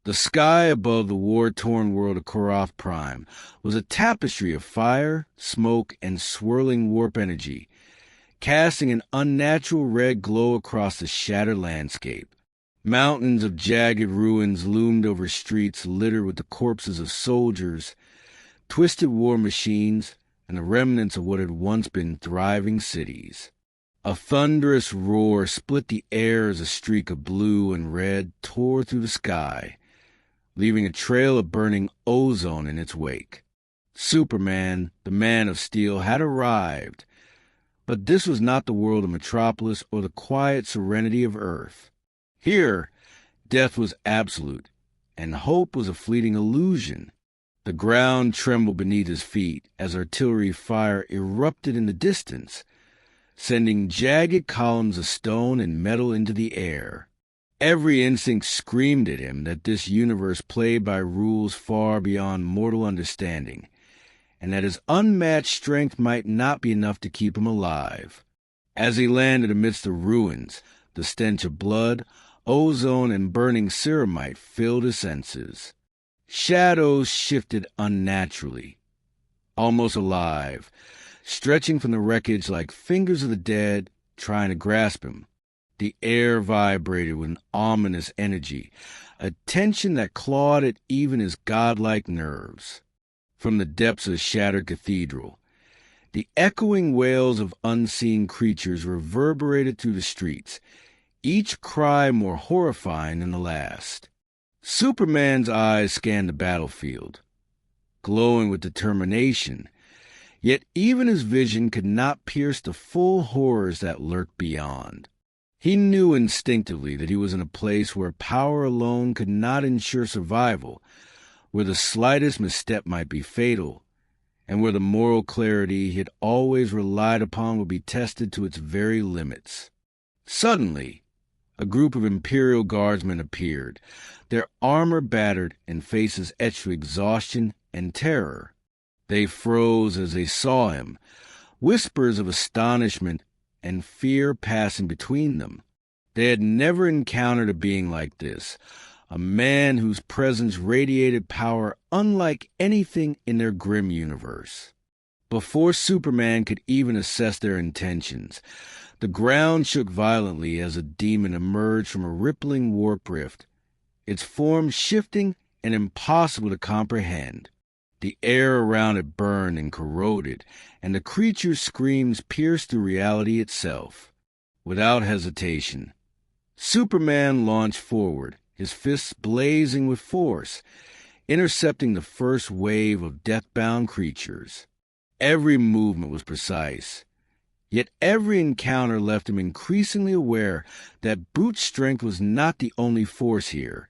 The sky above the war-torn world of Korrath Prime was a tapestry of fire, smoke, and swirling warp energy, casting an unnatural red glow across the shattered landscape. Mountains of jagged ruins loomed over streets littered with the corpses of soldiers, twisted war machines, and the remnants of what had once been thriving cities. A thunderous roar split the air as a streak of blue and red tore through the sky, leaving a trail of burning ozone in its wake. Superman, the Man of Steel, had arrived, but this was not the world of Metropolis or the quiet serenity of Earth. Here, death was absolute, and hope was a fleeting illusion. The ground trembled beneath his feet as artillery fire erupted in the distance, sending jagged columns of stone and metal into the air. Every instinct screamed at him that this universe played by rules far beyond mortal understanding, and that his unmatched strength might not be enough to keep him alive. As he landed amidst the ruins, the stench of blood, ozone, and burning ceramite filled his senses. Shadows shifted unnaturally, almost alive, stretching from the wreckage like fingers of the dead trying to grasp him. The air vibrated with an ominous energy, a tension that clawed at even his godlike nerves. From the depths of the shattered cathedral, the echoing wails of unseen creatures reverberated through the streets, each cry more horrifying than the last. Superman's eyes scanned the battlefield, glowing with determination, yet even his vision could not pierce the full horrors that lurked beyond. He knew instinctively that he was in a place where power alone could not ensure survival, where the slightest misstep might be fatal, and where the moral clarity he had always relied upon would be tested to its very limits. Suddenly, a group of Imperial Guardsmen appeared, their armor battered and faces etched with exhaustion and terror. They froze as they saw him, whispers of astonishment and fear passing between them. They had never encountered a being like this, a man whose presence radiated power unlike anything in their grim universe. Before Superman could even assess their intentions, the ground shook violently as a demon emerged from a rippling warp rift, its form shifting and impossible to comprehend. The air around it burned and corroded, and the creature's screams pierced through reality itself. Without hesitation, Superman launched forward, his fists blazing with force, intercepting the first wave of death-bound creatures. Every movement was precise, yet every encounter left him increasingly aware that brute strength was not the only force here.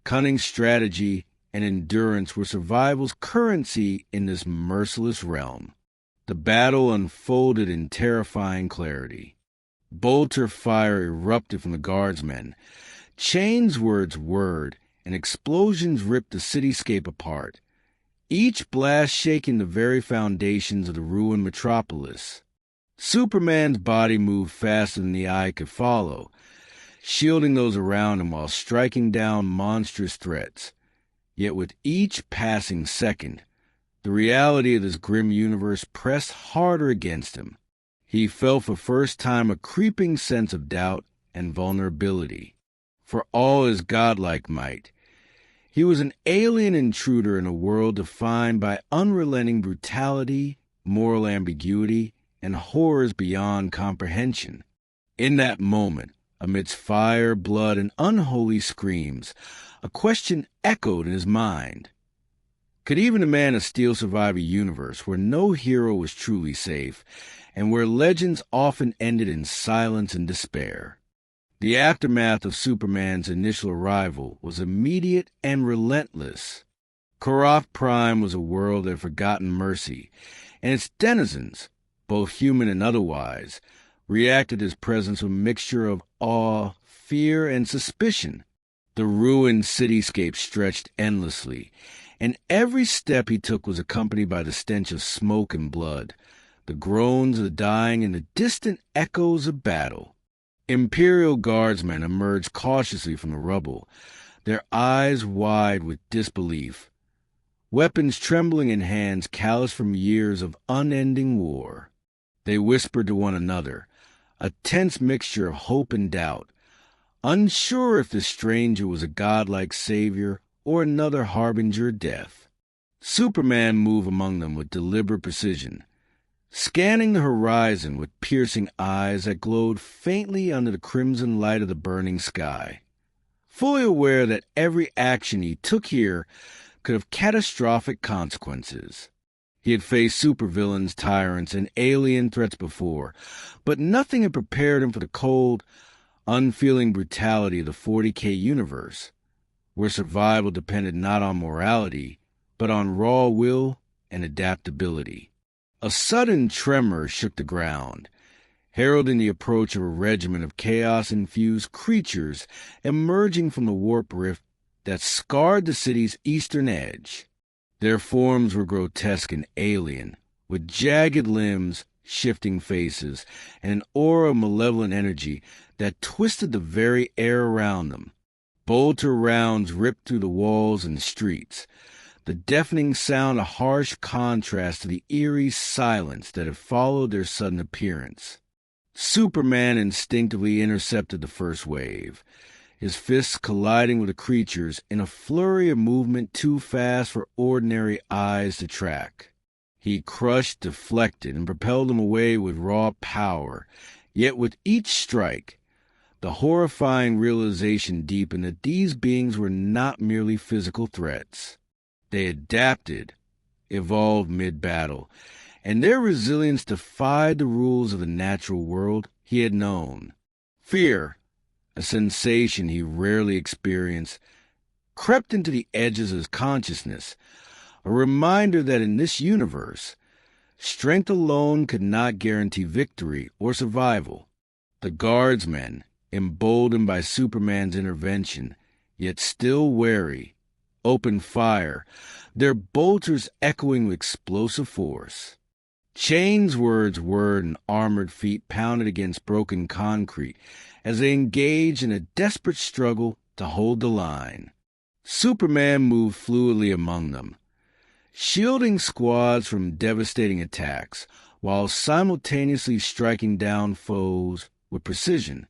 Cunning strategy and endurance were survival's currency in this merciless realm. The battle unfolded in terrifying clarity. Bolter fire erupted from the guardsmen. Chains whirred, and explosions ripped the cityscape apart, each blast shaking the very foundations of the ruined metropolis. Superman's body moved faster than the eye could follow, shielding those around him while striking down monstrous threats. Yet with each passing second, the reality of this grim universe pressed harder against him. He felt for the first time a creeping sense of doubt and vulnerability. For all his godlike might, he was an alien intruder in a world defined by unrelenting brutality, moral ambiguity, and horrors beyond comprehension. In that moment, amidst fire, blood, and unholy screams, a question echoed in his mind. Could even a Man of Steel survive a universe where no hero was truly safe, and where legends often ended in silence and despair? The aftermath of Superman's initial arrival was immediate and relentless. Korrath Prime was a world that had forgotten mercy, and its denizens, both human and otherwise, reacted to his presence with a mixture of awe, fear, and suspicion. The ruined cityscape stretched endlessly, and every step he took was accompanied by the stench of smoke and blood, the groans of the dying, and the distant echoes of battle. Imperial guardsmen emerged cautiously from the rubble, their eyes wide with disbelief, weapons trembling in hands calloused from years of unending war. They whispered to one another, a tense mixture of hope and doubt, unsure if the stranger was a godlike savior or another harbinger of death. Superman moved among them with deliberate precision, scanning the horizon with piercing eyes that glowed faintly under the crimson light of the burning sky. Fully aware that every action he took here could have catastrophic consequences. He had faced supervillains, tyrants, and alien threats before, but nothing had prepared him for the cold, unfeeling brutality of the 40K universe, where survival depended not on morality, but on raw will and adaptability. A sudden tremor shook the ground, heralding the approach of a regiment of chaos-infused creatures emerging from the warp rift that scarred the city's eastern edge. Their forms were grotesque and alien, with jagged limbs, shifting faces, and an aura of malevolent energy that twisted the very air around them. Bolter rounds ripped through the walls and streets, the deafening sound a harsh contrast to the eerie silence that had followed their sudden appearance. Superman instinctively intercepted the first wave, his fists colliding with the creatures in a flurry of movement too fast for ordinary eyes to track. He crushed, deflected, and propelled them away with raw power, yet with each strike, the horrifying realization deepened that these beings were not merely physical threats. They adapted, evolved mid-battle, and their resilience defied the rules of the natural world he had known. Fear, a sensation he rarely experienced, crept into the edges of his consciousness, a reminder that in this universe, strength alone could not guarantee victory or survival. The guardsmen, emboldened by Superman's intervention, yet still wary, opened fire, their bolters echoing with explosive force. Chainsword's word and armored feet pounded against broken concrete as they engaged in a desperate struggle to hold the line. Superman moved fluidly among them, shielding squads from devastating attacks while simultaneously striking down foes with precision.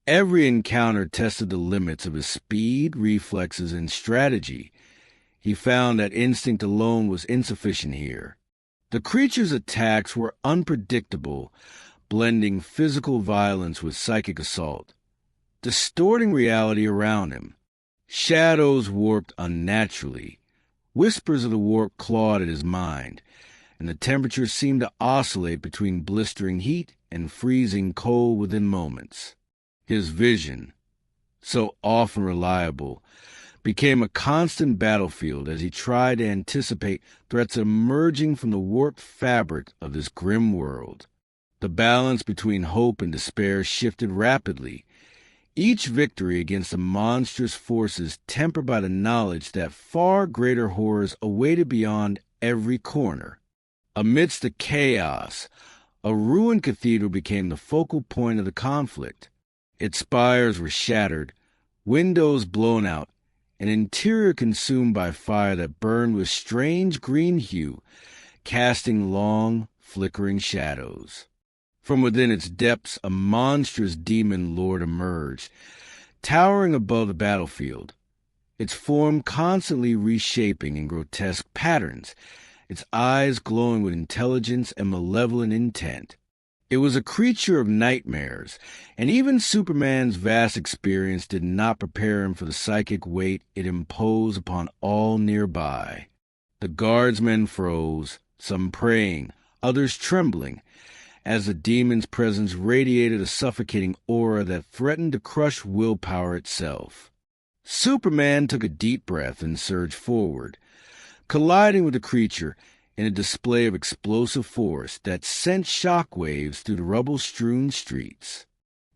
Every encounter tested the limits of his speed, reflexes, and strategy. He found that instinct alone was insufficient here. The creature's attacks were unpredictable, blending physical violence with psychic assault, distorting reality around him. Shadows warped unnaturally. Whispers of the warp clawed at his mind, and the temperature seemed to oscillate between blistering heat and freezing cold within moments. His vision, so often reliable, became a constant battlefield as he tried to anticipate threats emerging from the warped fabric of this grim world. The balance between hope and despair shifted rapidly, each victory against the monstrous forces tempered by the knowledge that far greater horrors awaited beyond every corner. Amidst the chaos, a ruined cathedral became the focal point of the conflict. Its spires were shattered, windows blown out, an interior consumed by fire that burned with strange green hue, casting long, flickering shadows. From within its depths, a monstrous demon lord emerged, towering above the battlefield, its form constantly reshaping in grotesque patterns, its eyes glowing with intelligence and malevolent intent. It was a creature of nightmares, and even Superman's vast experience did not prepare him for the psychic weight it imposed upon all nearby. The guardsmen froze, some praying, others trembling, as the demon's presence radiated a suffocating aura that threatened to crush willpower itself. Superman took a deep breath and surged forward, colliding with the creature in a display of explosive force that sent shockwaves through the rubble-strewn streets.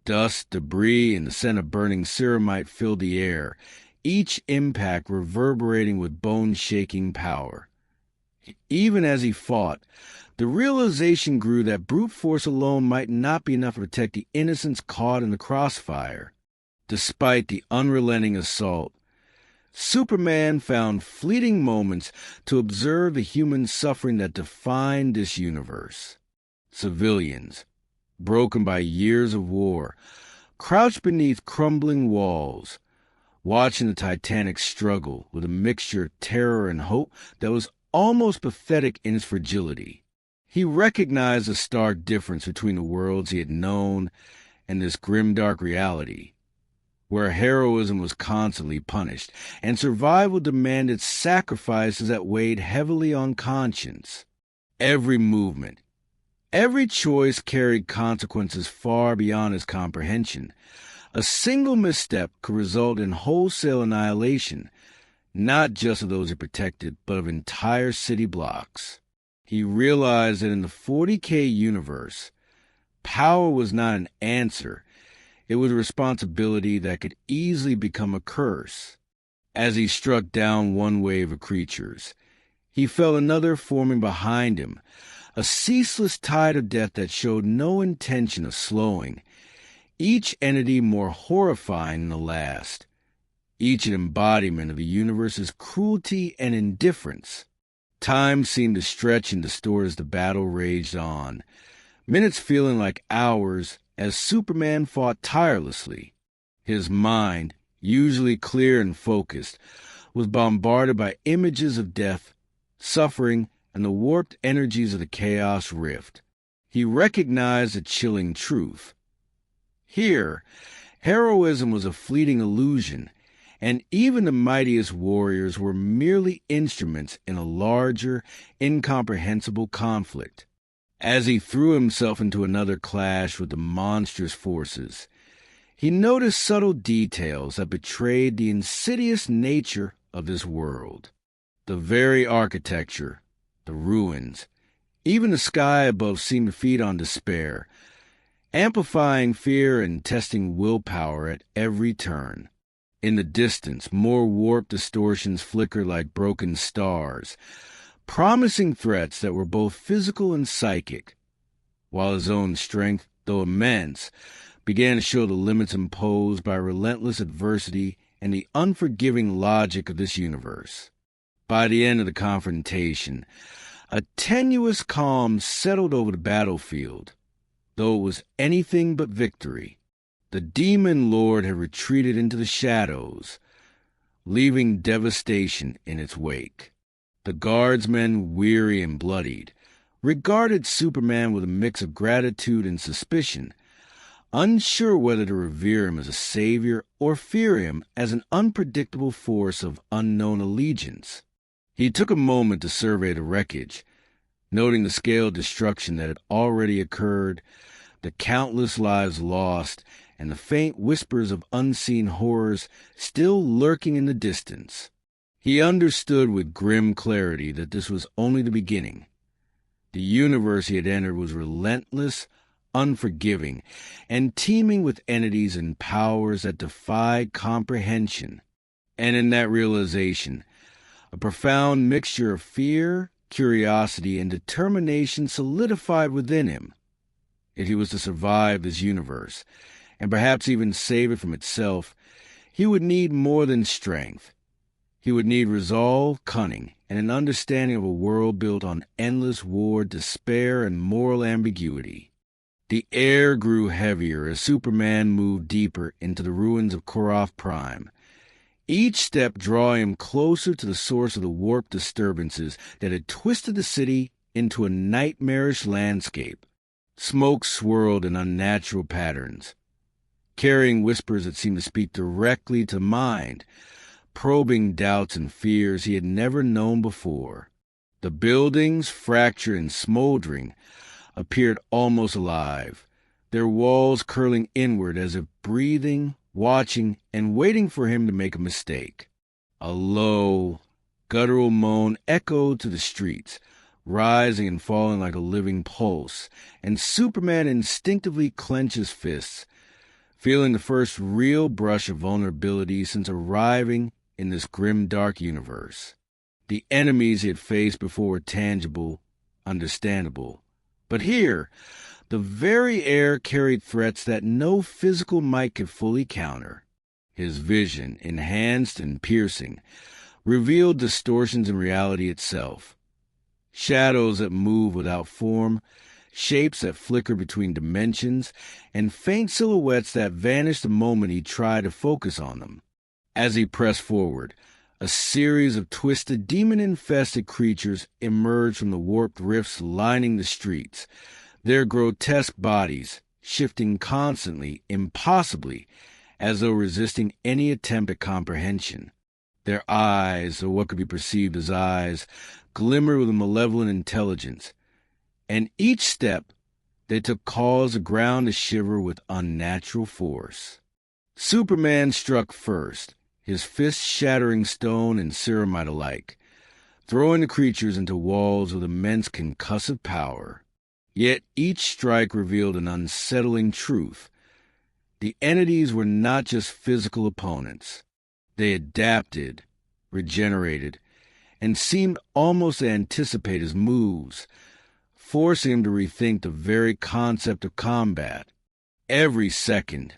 Dust, debris, and the scent of burning ceramite filled the air, each impact reverberating with bone-shaking power. Even as he fought, the realization grew that brute force alone might not be enough to protect the innocents caught in the crossfire. Despite the unrelenting assault, Superman found fleeting moments to observe the human suffering that defined this universe. Civilians, broken by years of war, crouched beneath crumbling walls, watching the Titanic struggle with a mixture of terror and hope that was almost pathetic in its fragility. He recognized the stark difference between the worlds he had known and this grimdark reality, where heroism was constantly punished and survival demanded sacrifices that weighed heavily on conscience. Every movement, every choice carried consequences far beyond his comprehension. A single misstep could result in wholesale annihilation, not just of those he protected, but of entire city blocks. He realized that in the 40K universe, power was not an answer. It was a responsibility that could easily become a curse. As he struck down one wave of creatures, he felt another forming behind him, a ceaseless tide of death that showed no intention of slowing, each entity more horrifying than the last, each an embodiment of the universe's cruelty and indifference. Time seemed to stretch and distort as the battle raged on, minutes feeling like hours as Superman fought tirelessly. His mind, usually clear and focused, was bombarded by images of death, suffering, and the warped energies of the Chaos Rift. He recognized a chilling truth. Here, heroism was a fleeting illusion, and even the mightiest warriors were merely instruments in a larger, incomprehensible conflict. As he threw himself into another clash with the monstrous forces, he noticed subtle details that betrayed the insidious nature of this world. The very architecture, the ruins, even the sky above seemed to feed on despair, amplifying fear and testing willpower at every turn. In the distance, more warped distortions flickered like broken stars, promising threats that were both physical and psychic, while his own strength, though immense, began to show the limits imposed by relentless adversity and the unforgiving logic of this universe. By the end of the confrontation, a tenuous calm settled over the battlefield, though it was anything but victory. The demon lord had retreated into the shadows, leaving devastation in its wake. The guardsmen, weary and bloodied, regarded Superman with a mix of gratitude and suspicion, unsure whether to revere him as a savior or fear him as an unpredictable force of unknown allegiance. He took a moment to survey the wreckage, noting the scale of destruction that had already occurred, the countless lives lost, and the faint whispers of unseen horrors still lurking in the distance. He understood with grim clarity that this was only the beginning. The universe he had entered was relentless, unforgiving, and teeming with entities and powers that defied comprehension. And in that realization, a profound mixture of fear, curiosity, and determination solidified within him. If he was to survive this universe, and perhaps even save it from itself, he would need more than strength. He would need resolve, cunning, and an understanding of a world built on endless war, despair, and moral ambiguity. The air grew heavier as Superman moved deeper into the ruins of Korrath Prime, each step drawing him closer to the source of the warped disturbances that had twisted the city into a nightmarish landscape. Smoke swirled in unnatural patterns, carrying whispers that seemed to speak directly to mind, probing doubts and fears he had never known before. The buildings, fractured and smoldering, appeared almost alive, their walls curling inward as if breathing, watching, and waiting for him to make a mistake. A low, guttural moan echoed to the streets, rising and falling like a living pulse, and Superman instinctively clenched his fists, feeling the first real brush of vulnerability since arriving in this grim, dark universe. The enemies he had faced before were tangible, understandable. But here, the very air carried threats that no physical might could fully counter. His vision, enhanced and piercing, revealed distortions in reality itself. Shadows that move without form, shapes that flicker between dimensions, and faint silhouettes that vanish the moment he tried to focus on them. As he pressed forward, a series of twisted, demon-infested creatures emerged from the warped rifts lining the streets, their grotesque bodies shifting constantly, impossibly, as though resisting any attempt at comprehension. Their eyes, or what could be perceived as eyes, glimmered with a malevolent intelligence, and each step they took caused the ground to shiver with unnatural force. Superman struck first, his fists shattering stone and ceramite alike, throwing the creatures into walls with immense concussive power. Yet each strike revealed an unsettling truth. The entities were not just physical opponents. They adapted, regenerated, and seemed almost to anticipate his moves, forcing him to rethink the very concept of combat. Every second,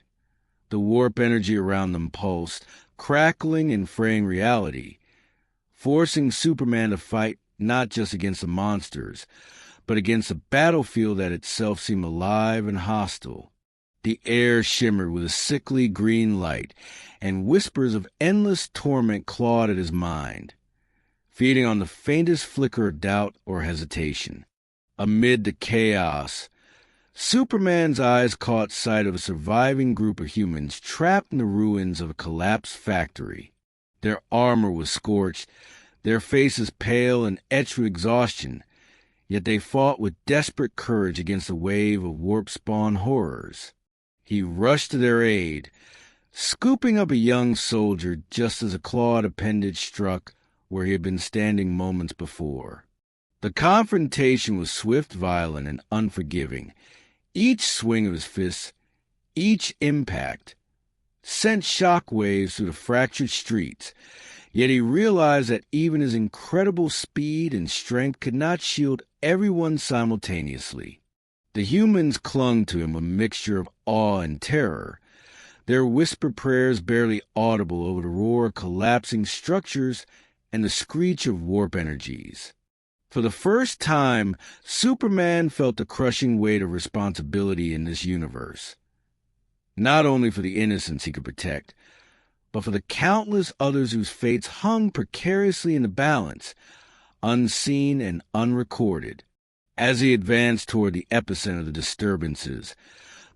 the warp energy around them pulsed, crackling and fraying reality, forcing Superman to fight not just against the monsters, but against a battlefield that itself seemed alive and hostile. The air shimmered with a sickly green light, and whispers of endless torment clawed at his mind, feeding on the faintest flicker of doubt or hesitation. Amid the chaos, Superman's eyes caught sight of a surviving group of humans trapped in the ruins of a collapsed factory. Their armor was scorched, their faces pale and etched with exhaustion, yet they fought with desperate courage against a wave of warp-spawn horrors. He rushed to their aid, scooping up a young soldier just as a clawed appendage struck where he had been standing moments before. The confrontation was swift, violent, and unforgiving. Each swing of his fists, each impact, sent shock waves through the fractured streets, yet he realized that even his incredible speed and strength could not shield everyone simultaneously. The humans clung to him with a mixture of awe and terror, their whispered prayers barely audible over the roar of collapsing structures and the screech of warp energies. For the first time, Superman felt the crushing weight of responsibility in this universe, not only for the innocents he could protect, but for the countless others whose fates hung precariously in the balance, unseen and unrecorded. As he advanced toward the epicenter of the disturbances,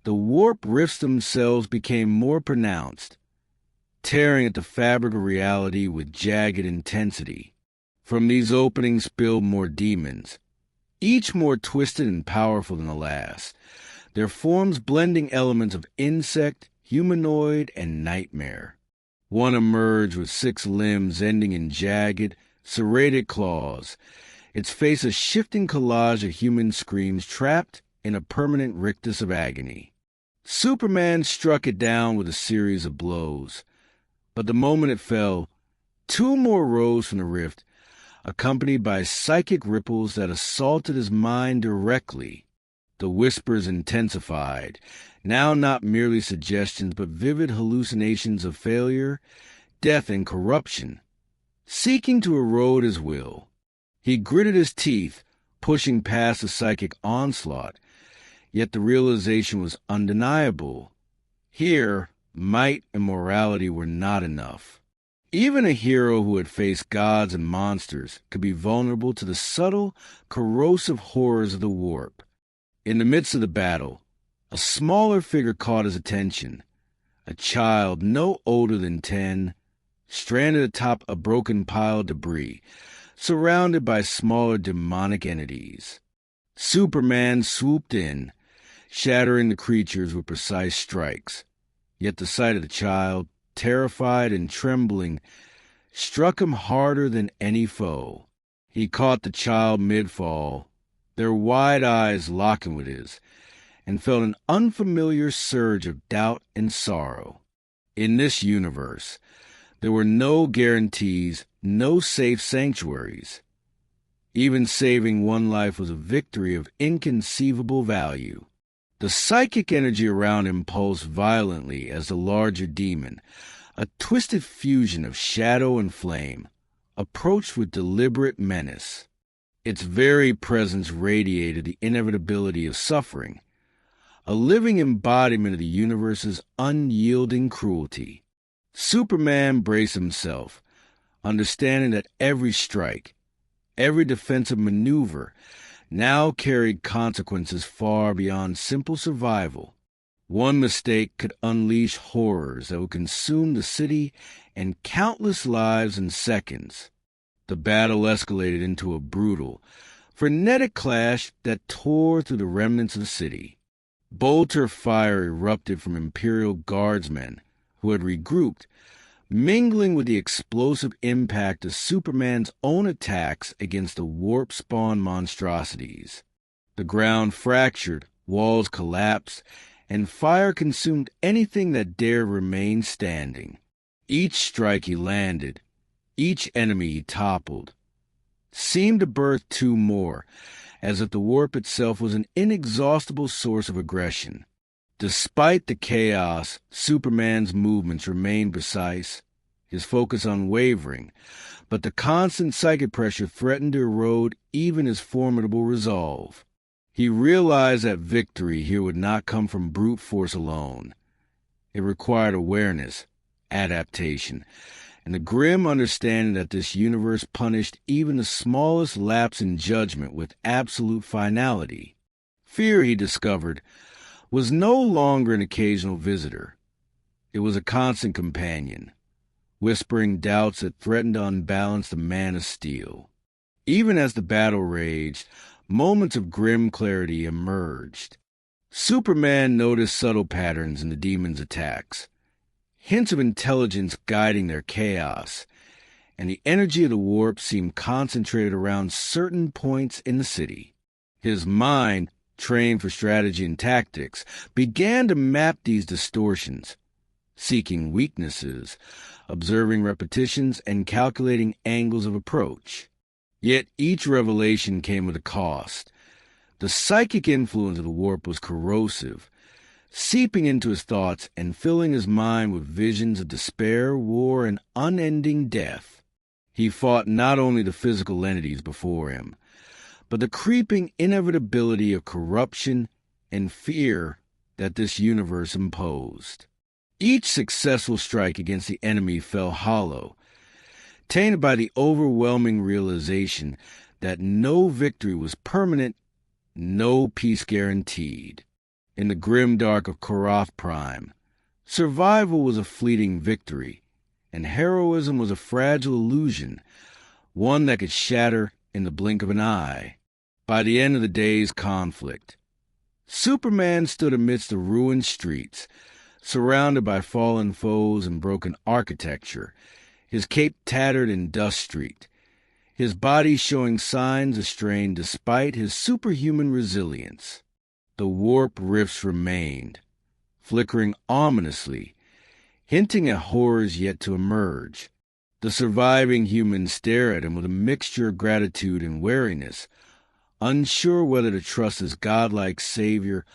the warp rifts themselves became more pronounced, tearing at the fabric of reality with jagged intensity. From these openings spilled more demons, each more twisted and powerful than the last, their forms blending elements of insect, humanoid, and nightmare. One emerged with 6 limbs ending in jagged, serrated claws, its face a shifting collage of human screams trapped in a permanent rictus of agony. Superman struck it down with a series of blows, but the moment it fell, 2 more rose from the rift, accompanied by psychic ripples that assaulted his mind directly. The whispers intensified, now not merely suggestions but vivid hallucinations of failure, death, and corruption, seeking to erode his will. He gritted his teeth, pushing past the psychic onslaught, yet the realization was undeniable. Here, might and morality were not enough. Even a hero who had faced gods and monsters could be vulnerable to the subtle, corrosive horrors of the warp. In the midst of the battle, a smaller figure caught his attention, a child no older than 10, stranded atop a broken pile of debris, surrounded by smaller demonic entities. Superman swooped in, shattering the creatures with precise strikes, yet the sight of the child, terrified and trembling, struck him harder than any foe. He caught the child mid-fall, their wide eyes locking with his, and felt an unfamiliar surge of doubt and sorrow. In this universe, there were no guarantees, no safe sanctuaries. Even saving one life was a victory of inconceivable value. The psychic energy around him pulsed violently as the larger demon, a twisted fusion of shadow and flame, approached with deliberate menace. Its very presence radiated the inevitability of suffering, a living embodiment of the universe's unyielding cruelty. Superman braced himself, understanding that every strike, every defensive maneuver, now carried consequences far beyond simple survival. One mistake could unleash horrors that would consume the city and countless lives in seconds. The battle escalated into a brutal, frenetic clash that tore through the remnants of the city. Bolter fire erupted from Imperial guardsmen who had regrouped, mingling with the explosive impact of Superman's own attacks against the warp-spawn monstrosities. The ground fractured, walls collapsed, and fire consumed anything that dared remain standing. Each strike he landed, each enemy he toppled, seemed to birth two more, as if the warp itself was an inexhaustible source of aggression. Despite the chaos, Superman's movements remained precise, his focus unwavering, but the constant psychic pressure threatened to erode even his formidable resolve. He realized that victory here would not come from brute force alone. It required awareness, adaptation, and the grim understanding that this universe punished even the smallest lapse in judgment with absolute finality. Fear, he discovered, was no longer an occasional visitor. It was a constant companion, whispering doubts that threatened to unbalance the man of steel. Even as the battle raged, moments of grim clarity emerged. Superman noticed subtle patterns in the demons' attacks, hints of intelligence guiding their chaos, and the energy of the warp seemed concentrated around certain points in the city. His mind, trained for strategy and tactics, began to map these distortions, seeking weaknesses, observing repetitions, and calculating angles of approach. Yet each revelation came with a cost. The psychic influence of the warp was corrosive, seeping into his thoughts and filling his mind with visions of despair, war, and unending death. He fought not only the physical entities before him, but the creeping inevitability of corruption and fear that this universe imposed. Each successful strike against the enemy fell hollow, tainted by the overwhelming realization that no victory was permanent, no peace guaranteed. In the grimdark of Korrath Prime, survival was a fleeting victory, and heroism was a fragile illusion, one that could shatter in the blink of an eye. By the end of the day's conflict, Superman stood amidst the ruined streets, surrounded by fallen foes and broken architecture, his cape tattered and dust-streaked, his body showing signs of strain despite his superhuman resilience. The warp rifts remained, flickering ominously, hinting at horrors yet to emerge. The surviving humans stare at him with a mixture of gratitude and wariness, unsure whether to trust his godlike savior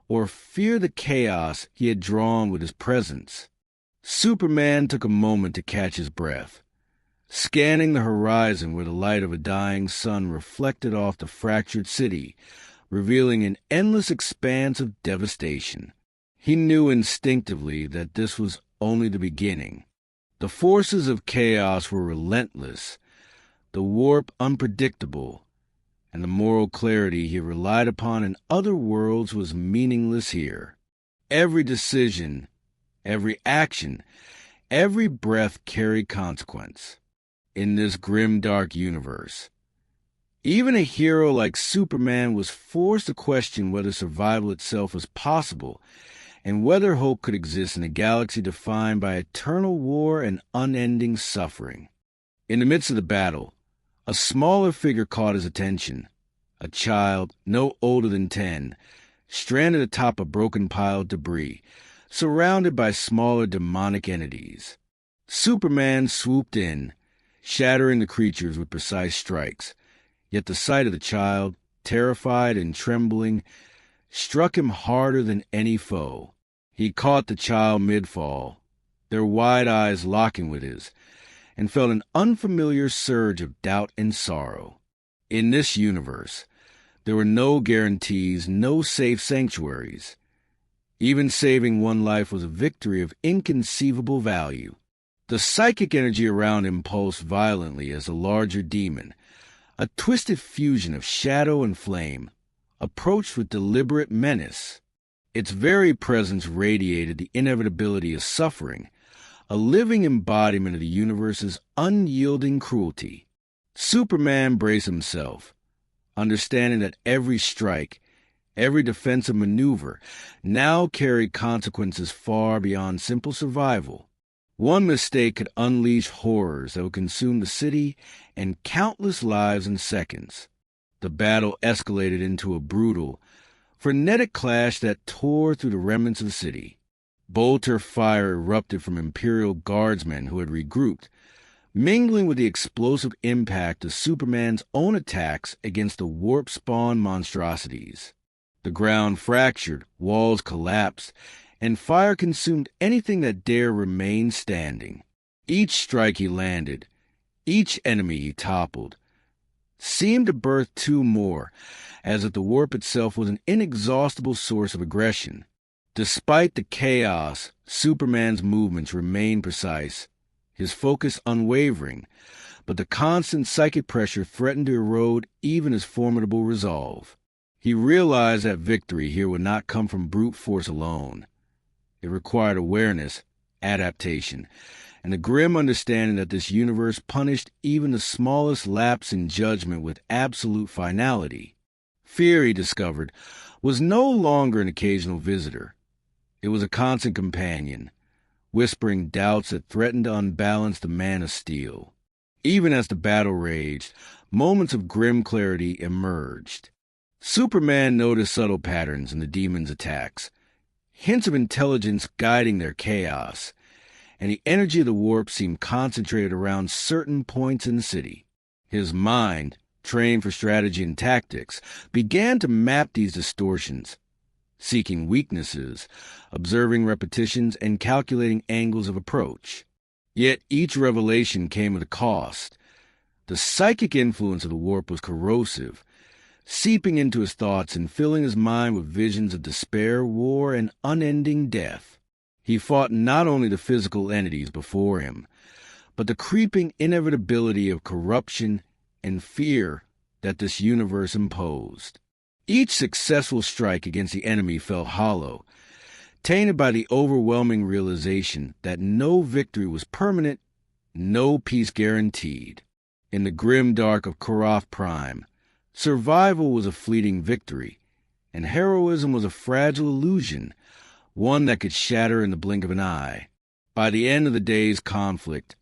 or fear the chaos he had drawn with his presence. Superman took a moment to catch his breath, scanning the horizon where the light of a dying sun reflected off the fractured city, revealing an endless expanse of devastation. He knew instinctively that this was only the beginning. The forces of chaos were relentless, the warp unpredictable, and the moral clarity he relied upon in other worlds was meaningless here. Every decision, every action, every breath carried consequence in this grim-dark universe. Even a hero like Superman was forced to question whether survival itself was possible and whether hope could exist in a galaxy defined by eternal war and unending suffering. In the midst of the battle, a smaller figure caught his attention, a child no older than 10, stranded atop a broken pile of debris, surrounded by smaller demonic entities. Superman swooped in, shattering the creatures with precise strikes, yet the sight of the child, terrified and trembling, struck him harder than any foe. He caught the child mid-fall, their wide eyes locking with his, and felt an unfamiliar surge of doubt and sorrow. In this universe, there were no guarantees, no safe sanctuaries. Even saving one life was a victory of inconceivable value. The psychic energy around him pulsed violently as a larger demon, a twisted fusion of shadow and flame, approached with deliberate menace. Its very presence radiated the inevitability of suffering, a living embodiment of the universe's unyielding cruelty. Superman braced himself, understanding that every strike, every defensive maneuver, now carried consequences far beyond simple survival. One mistake could unleash horrors that would consume the city and countless lives in seconds. The battle escalated into a brutal, frenetic clash that tore through the remnants of the city. Bolter fire erupted from Imperial guardsmen who had regrouped, mingling with the explosive impact of Superman's own attacks against the warp-spawn monstrosities. The ground fractured, walls collapsed, and fire consumed anything that dare remain standing. Each strike he landed, each enemy he toppled, seemed to birth two more, as if the warp itself was an inexhaustible source of aggression. Despite the chaos, Superman's movements remained precise, his focus unwavering, but the constant psychic pressure threatened to erode even his formidable resolve. He realized that victory here would not come from brute force alone. It required awareness, adaptation, and the grim understanding that this universe punished even the smallest lapse in judgment with absolute finality. Fear, he discovered, was no longer an occasional visitor. It was a constant companion, whispering doubts that threatened to unbalance the man of steel. Even as the battle raged, moments of grim clarity emerged. Superman noticed subtle patterns in the demons' attacks, hints of intelligence guiding their chaos, and the energy of the warp seemed concentrated around certain points in the city. His mind, trained for strategy and tactics, began to map these distortions, seeking weaknesses, observing repetitions, and calculating angles of approach. Yet each revelation came at a cost. The psychic influence of the warp was corrosive, seeping into his thoughts and filling his mind with visions of despair, war, and unending death. He fought not only the physical entities before him, but the creeping inevitability of corruption and fear that this universe imposed. Each successful strike against the enemy felt hollow, tainted by the overwhelming realization that no victory was permanent, no peace guaranteed. In the grim dark of Korrath Prime, survival was a fleeting victory, and heroism was a fragile illusion, one that could shatter in the blink of an eye. By the end of the day's conflict,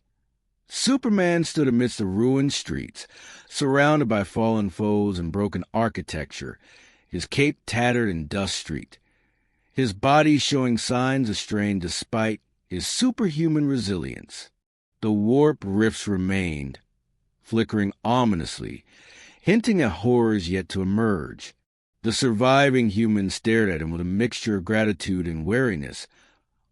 Superman stood amidst the ruined streets, surrounded by fallen foes and broken architecture, his cape tattered and dust-streaked, his body showing signs of strain despite his superhuman resilience. The warp rifts remained, flickering ominously, hinting at horrors yet to emerge. The surviving humans stared at him with a mixture of gratitude and wariness,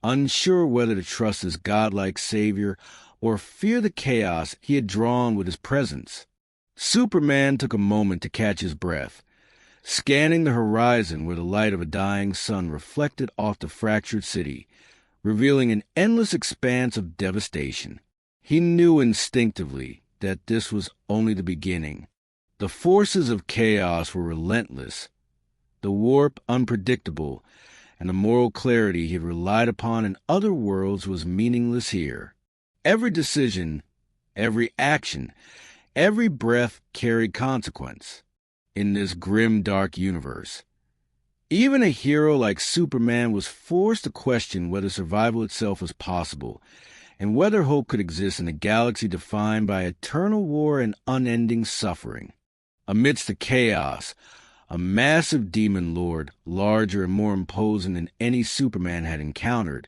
unsure whether to trust his godlike savior or fear the chaos he had drawn with his presence. Superman took a moment to catch his breath, scanning the horizon where the light of a dying sun reflected off the fractured city, revealing an endless expanse of devastation. He knew instinctively that this was only the beginning. The forces of chaos were relentless, the warp unpredictable, and the moral clarity he had relied upon in other worlds was meaningless here. Every decision, every action, every breath carried consequence in this grim, dark universe. Even a hero like Superman was forced to question whether survival itself was possible, and whether hope could exist in a galaxy defined by eternal war and unending suffering. Amidst the chaos, a massive demon lord, larger and more imposing than any Superman had encountered,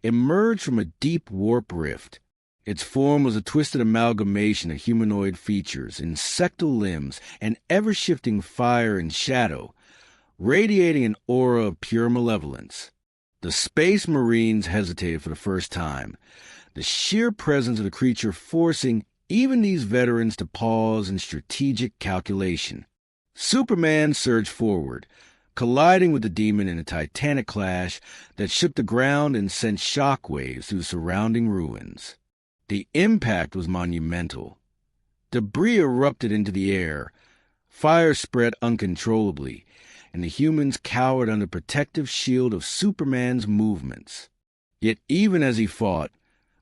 emerged from a deep warp rift. Its form was a twisted amalgamation of humanoid features, insectal limbs, and ever-shifting fire and shadow, radiating an aura of pure malevolence. The Space Marines hesitated for the first time, the sheer presence of the creature forcing even these veterans to pause in strategic calculation. Superman surged forward, colliding with the demon in a titanic clash that shook the ground and sent shockwaves through the surrounding ruins. The impact was monumental. Debris erupted into the air, fire spread uncontrollably, and the humans cowered under the protective shield of Superman's movements. Yet even as he fought,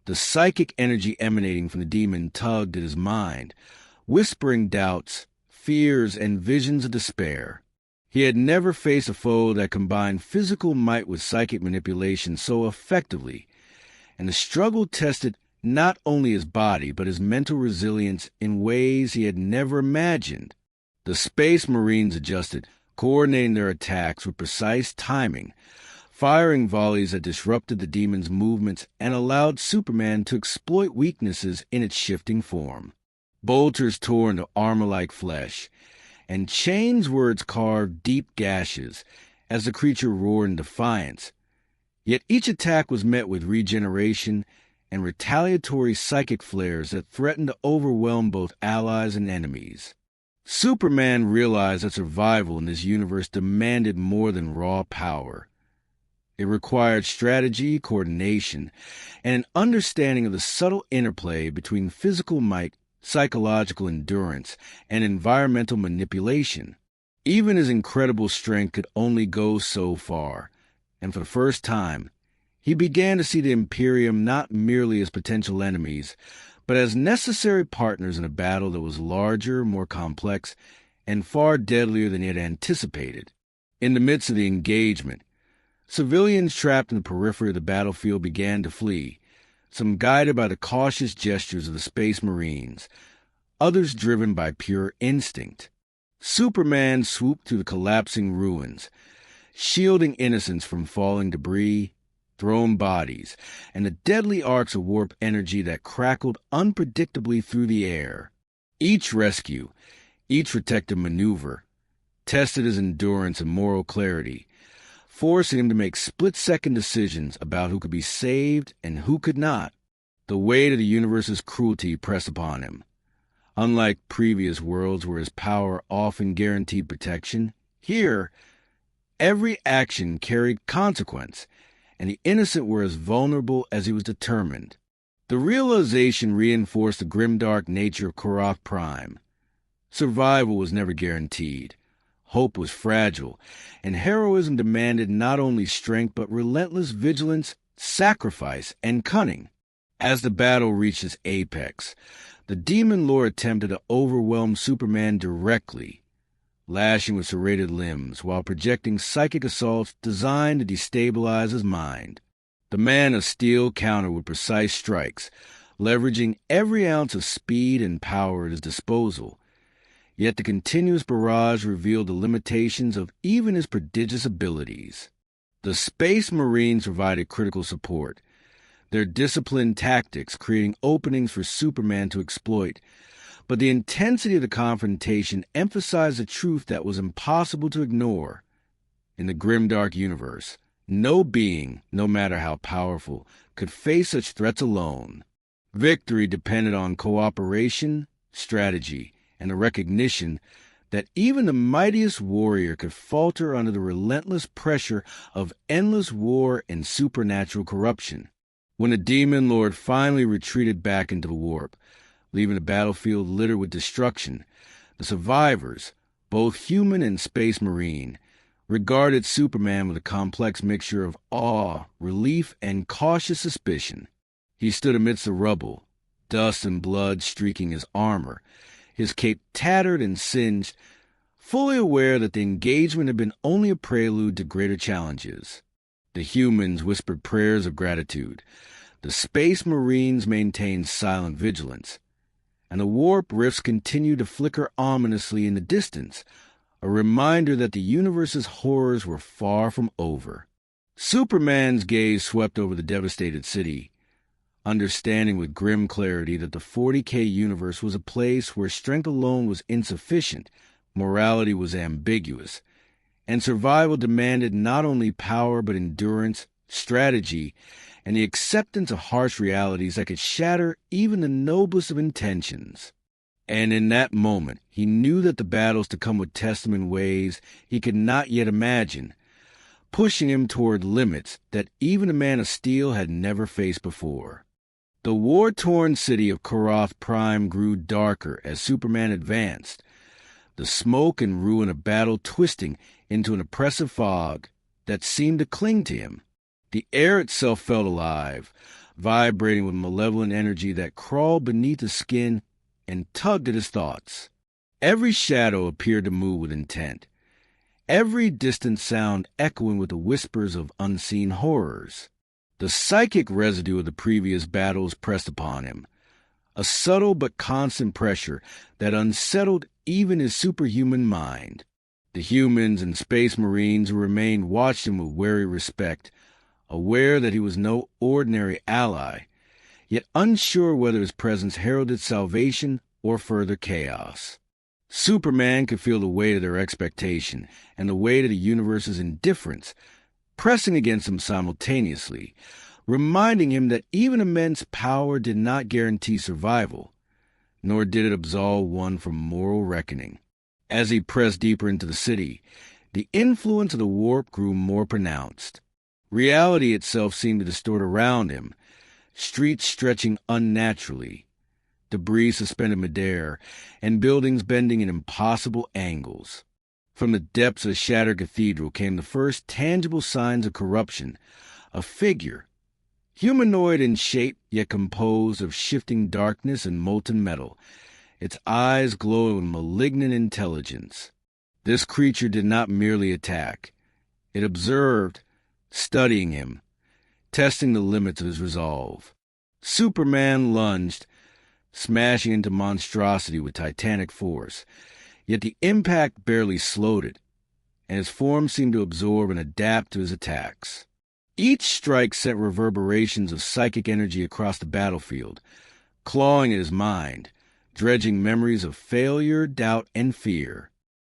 the psychic energy emanating from the demon tugged at his mind, whispering doubts, fears, and visions of despair. He had never faced a foe that combined physical might with psychic manipulation so effectively, and the struggle tested not only his body but his mental resilience in ways he had never imagined. The Space Marines adjusted, coordinating their attacks with precise timing, firing volleys that disrupted the demon's movements and allowed Superman to exploit weaknesses in its shifting form. Bolters tore into armor-like flesh, and chains words carved deep gashes as the creature roared in defiance. Yet each attack was met with regeneration and retaliatory psychic flares that threatened to overwhelm both allies and enemies. Superman realized that survival in this universe demanded more than raw power. It required strategy, coordination, and an understanding of the subtle interplay between physical might, psychological endurance, and environmental manipulation. Even his incredible strength could only go so far, and for the first time, he began to see the Imperium not merely as potential enemies, but as necessary partners in a battle that was larger, more complex, and far deadlier than he had anticipated. In the midst of the engagement, civilians trapped in the periphery of the battlefield began to flee, some guided by the cautious gestures of the Space Marines, others driven by pure instinct. Superman swooped through the collapsing ruins, shielding innocents from falling debris, thrown bodies, and the deadly arcs of warp energy that crackled unpredictably through the air. Each rescue, each protective maneuver, tested his endurance and moral clarity, forcing him to make split-second decisions about who could be saved and who could not. The weight of the universe's cruelty pressed upon him. Unlike previous worlds where his power often guaranteed protection, here, every action carried consequence, and the innocent were as vulnerable as he was determined. The realization reinforced the grimdark nature of Korrath Prime. Survival was never guaranteed. Hope was fragile, and heroism demanded not only strength but relentless vigilance, sacrifice, and cunning. As the battle reached its apex, the demon lord attempted to overwhelm Superman directly, lashing with serrated limbs while projecting psychic assaults designed to destabilize his mind. The Man of Steel countered with precise strikes, leveraging every ounce of speed and power at his disposal. Yet the continuous barrage revealed the limitations of even his prodigious abilities. The Space Marines provided critical support, their disciplined tactics creating openings for Superman to exploit, but the intensity of the confrontation emphasized a truth that was impossible to ignore. In the grimdark universe, no being, no matter how powerful, could face such threats alone. Victory depended on cooperation, strategy, and the recognition that even the mightiest warrior could falter under the relentless pressure of endless war and supernatural corruption. When the demon lord finally retreated back into the warp, leaving the battlefield littered with destruction, the survivors, both human and space marine, regarded Superman with a complex mixture of awe, relief, and cautious suspicion. He stood amidst the rubble, dust and blood streaking his armor, his cape tattered and singed, fully aware that the engagement had been only a prelude to greater challenges. The humans whispered prayers of gratitude. The Space Marines maintained silent vigilance, and the warp rifts continued to flicker ominously in the distance, a reminder that the universe's horrors were far from over. Superman's gaze swept over the devastated city, understanding with grim clarity that the 40K universe was a place where strength alone was insufficient, morality was ambiguous, and survival demanded not only power but endurance, strategy, and the acceptance of harsh realities that could shatter even the noblest of intentions. And in that moment, he knew that the battles to come would test him in ways he could not yet imagine, pushing him toward limits that even a man of steel had never faced before. The war-torn city of Korrath Prime grew darker as Superman advanced, the smoke and ruin of battle twisting into an oppressive fog that seemed to cling to him. The air itself felt alive, vibrating with malevolent energy that crawled beneath his skin and tugged at his thoughts. Every shadow appeared to move with intent, every distant sound echoing with the whispers of unseen horrors. The psychic residue of the previous battles pressed upon him, a subtle but constant pressure that unsettled even his superhuman mind. The humans and space marines who remained watched him with wary respect, aware that he was no ordinary ally, yet unsure whether his presence heralded salvation or further chaos. Superman could feel the weight of their expectation and the weight of the universe's indifference pressing against him simultaneously, reminding him that even immense power did not guarantee survival, nor did it absolve one from moral reckoning. As he pressed deeper into the city, the influence of the warp grew more pronounced. Reality itself seemed to distort around him, streets stretching unnaturally, debris suspended midair, and buildings bending in impossible angles. From the depths of the shattered cathedral came the first tangible signs of corruption, a figure, humanoid in shape yet composed of shifting darkness and molten metal, its eyes glowing with malignant intelligence. This creature did not merely attack. It observed, studying him, testing the limits of his resolve. Superman lunged, smashing into monstrosity with titanic force, yet the impact barely slowed it, and his form seemed to absorb and adapt to his attacks. Each strike sent reverberations of psychic energy across the battlefield, clawing at his mind, dredging memories of failure, doubt, and fear.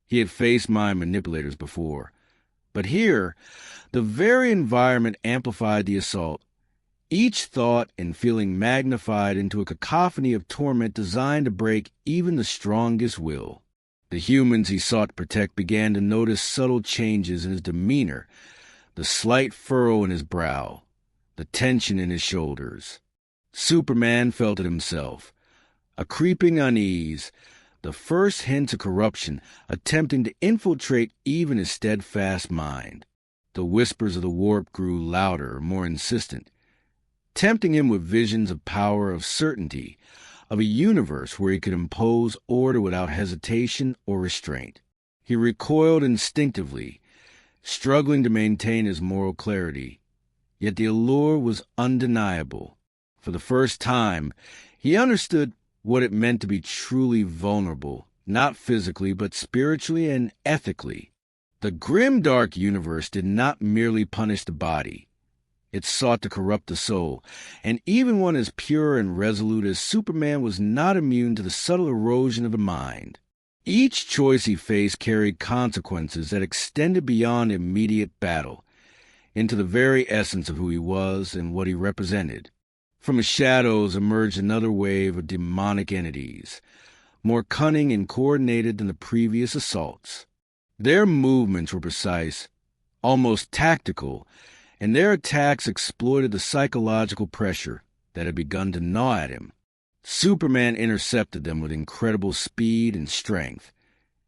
He had faced mind manipulators before, but here, the very environment amplified the assault, each thought and feeling magnified into a cacophony of torment designed to break even the strongest will. The humans he sought to protect began to notice subtle changes in his demeanor, the slight furrow in his brow, the tension in his shoulders. Superman felt it himself, a creeping unease, the first hints of corruption attempting to infiltrate even his steadfast mind. The whispers of the warp grew louder, more insistent, tempting him with visions of power, of certainty, of a universe where he could impose order without hesitation or restraint. He recoiled instinctively, struggling to maintain his moral clarity. Yet the allure was undeniable. For the first time, he understood what it meant to be truly vulnerable, not physically, but spiritually and ethically. The Grimdark universe did not merely punish the body. It sought to corrupt the soul, and even one as pure and resolute as Superman was not immune to the subtle erosion of the mind. Each choice he faced carried consequences that extended beyond immediate battle, into the very essence of who he was and what he represented. From the shadows emerged another wave of demonic entities, more cunning and coordinated than the previous assaults. Their movements were precise, almost tactical, and their attacks exploited the psychological pressure that had begun to gnaw at him. Superman intercepted them with incredible speed and strength.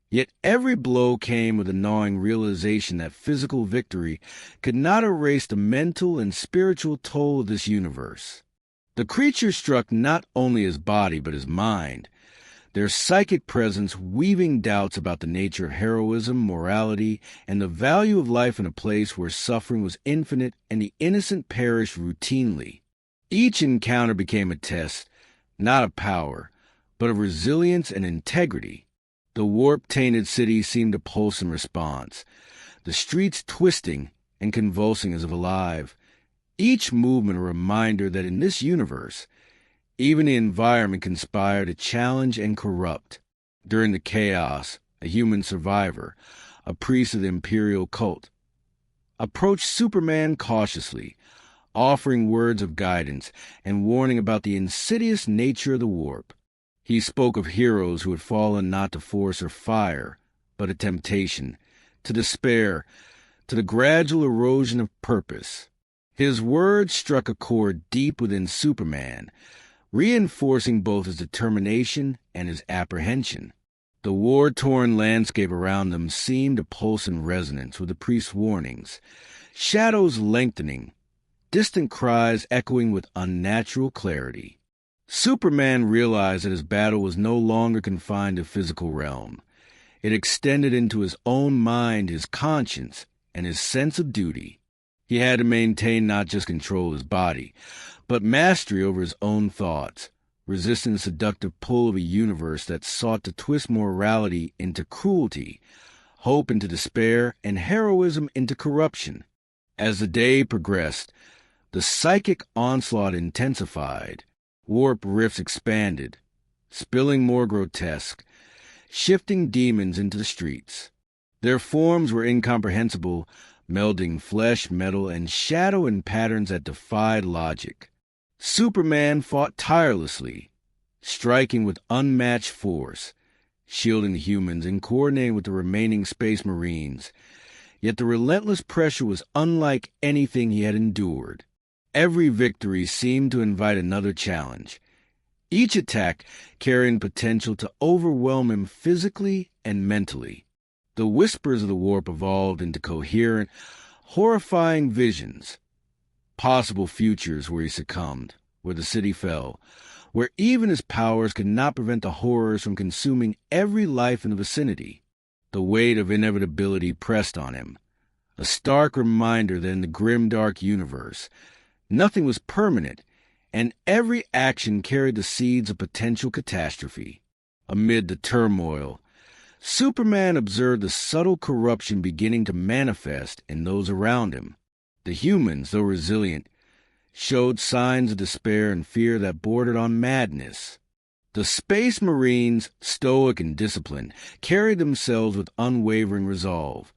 Yet every blow came with a gnawing realization that physical victory could not erase the mental and spiritual toll of this universe. The creature struck not only his body but his mind, their psychic presence weaving doubts about the nature of heroism, morality, and the value of life in a place where suffering was infinite and the innocent perished routinely. Each encounter became a test, not of power, but of resilience and integrity. The warp-tainted city seemed to pulse in response, the streets twisting and convulsing as if alive, each movement a reminder that in this universe, even the environment conspired to challenge and corrupt. During the chaos, a human survivor, a priest of the imperial cult, approached Superman cautiously, offering words of guidance and warning about the insidious nature of the warp. He spoke of heroes who had fallen not to force or fire, but to temptation, to despair, to the gradual erosion of purpose. His words struck a chord deep within Superman, reinforcing both his determination and his apprehension. The war-torn landscape around them seemed to pulse in resonance with the priest's warnings, shadows lengthening, distant cries echoing with unnatural clarity. Superman realized that his battle was no longer confined to physical realm. It extended into his own mind, his conscience, and his sense of duty. He had to maintain not just control of his body, but mastery over his own thoughts, resisting the seductive pull of a universe that sought to twist morality into cruelty, hope into despair, and heroism into corruption. As the day progressed, the psychic onslaught intensified. Warp rifts expanded, spilling more grotesque, shifting demons into the streets. Their forms were incomprehensible, melding flesh, metal, and shadow in patterns that defied logic. Superman fought tirelessly, striking with unmatched force, shielding the humans and coordinating with the remaining Space Marines. Yet the relentless pressure was unlike anything he had endured. Every victory seemed to invite another challenge, each attack carrying potential to overwhelm him physically and mentally. The whispers of the warp evolved into coherent, horrifying visions, possible futures where he succumbed, where the city fell, where even his powers could not prevent the horrors from consuming every life in the vicinity. The weight of inevitability pressed on him, a stark reminder that in the grimdark universe, nothing was permanent, and every action carried the seeds of potential catastrophe. Amid the turmoil, Superman observed the subtle corruption beginning to manifest in those around him. The humans, though resilient, showed signs of despair and fear that bordered on madness. The Space Marines, stoic and disciplined, carried themselves with unwavering resolve.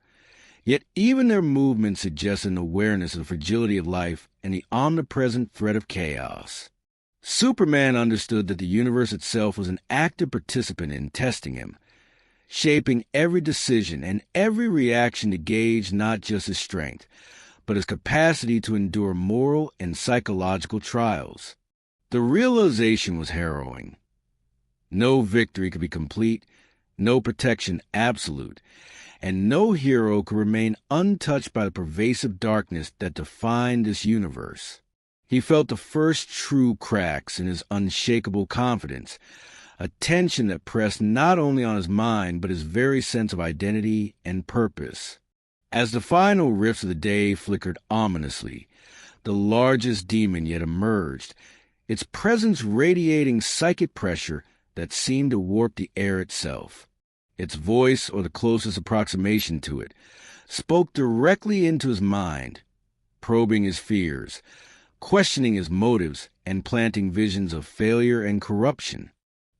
Yet even their movements suggested an awareness of the fragility of life and the omnipresent threat of chaos. Superman understood that the universe itself was an active participant in testing him, shaping every decision and every reaction to gauge not just his strength, but his capacity to endure moral and psychological trials. The realization was harrowing. No victory could be complete, no protection absolute, and no hero could remain untouched by the pervasive darkness that defined this universe. He felt the first true cracks in his unshakable confidence, a tension that pressed not only on his mind but his very sense of identity and purpose. As the final rifts of the day flickered ominously, the largest demon yet emerged, its presence radiating psychic pressure that seemed to warp the air itself. Its voice, or the closest approximation to it, spoke directly into his mind, probing his fears, questioning his motives, and planting visions of failure and corruption.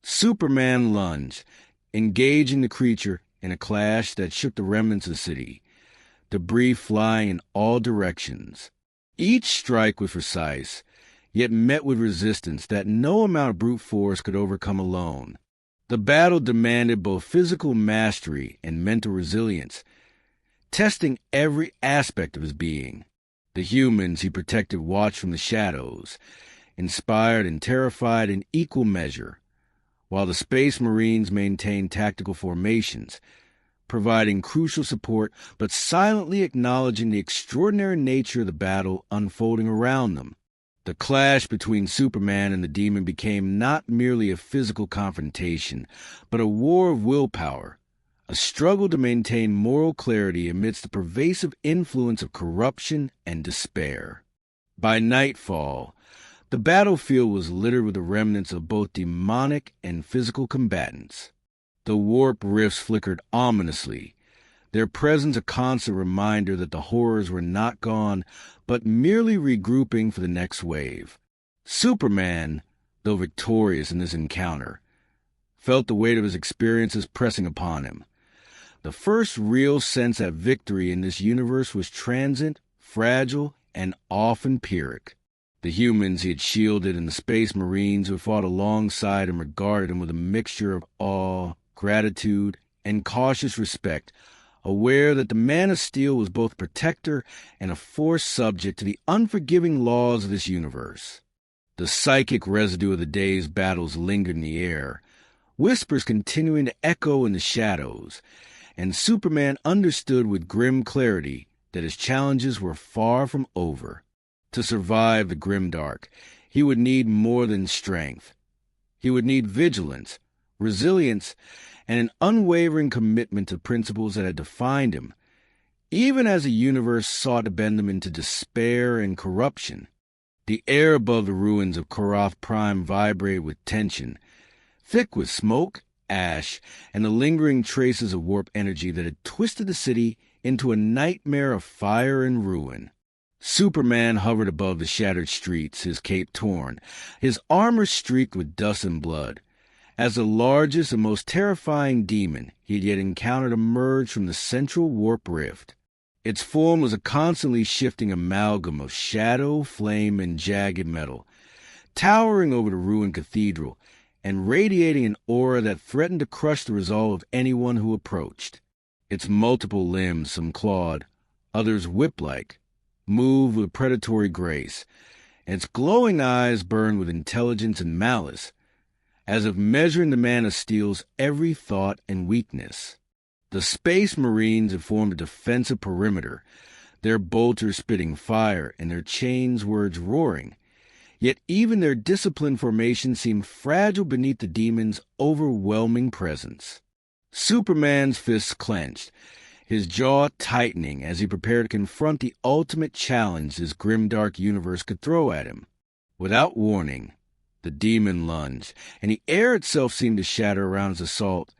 Superman lunged, engaging the creature in a clash that shook the remnants of the city, debris flying in all directions. Each strike was precise, yet met with resistance that no amount of brute force could overcome alone. The battle demanded both physical mastery and mental resilience, testing every aspect of his being. The humans he protected watched from the shadows, inspired and terrified in equal measure, while the Space Marines maintained tactical formations, providing crucial support but silently acknowledging the extraordinary nature of the battle unfolding around them. The clash between Superman and the demon became not merely a physical confrontation, but a war of willpower, a struggle to maintain moral clarity amidst the pervasive influence of corruption and despair. By nightfall, the battlefield was littered with the remnants of both demonic and physical combatants. The warp rifts flickered ominously, their presence a constant reminder that the horrors were not gone, but merely regrouping for the next wave. Superman, though victorious in this encounter, felt the weight of his experiences pressing upon him. The first real sense that victory in this universe was transient, fragile, and often Pyrrhic. The humans he had shielded and the space marines who fought alongside him regarded him with a mixture of awe, gratitude, and cautious respect, aware that the Man of Steel was both a protector and a force subject to the unforgiving laws of this universe. The psychic residue of the day's battles lingered in the air, whispers continuing to echo in the shadows, and Superman understood with grim clarity that his challenges were far from over. To survive the Grimdark, he would need more than strength. He would need vigilance, resilience, and an unwavering commitment to principles that had defined him, even as the universe sought to bend them into despair and corruption. The air above the ruins of Korrath Prime vibrated with tension, thick with smoke, ash, and the lingering traces of warp energy that had twisted the city into a nightmare of fire and ruin. Superman hovered above the shattered streets, his cape torn, his armor streaked with dust and blood. As the largest and most terrifying demon he had yet encountered emerged from the central warp rift. Its form was a constantly shifting amalgam of shadow, flame, and jagged metal, towering over the ruined cathedral and radiating an aura that threatened to crush the resolve of anyone who approached. Its multiple limbs, some clawed, others whip-like, moved with predatory grace, and its glowing eyes burned with intelligence and malice, as if measuring the Man of Steel's every thought and weakness. The Space Marines had formed a defensive perimeter, their bolters spitting fire and their chains words roaring, yet even their disciplined formation seemed fragile beneath the demon's overwhelming presence. Superman's fists clenched, his jaw tightening as he prepared to confront the ultimate challenge this grimdark universe could throw at him. Without warning, the demon lunged, and the air itself seemed to shatter around his assault,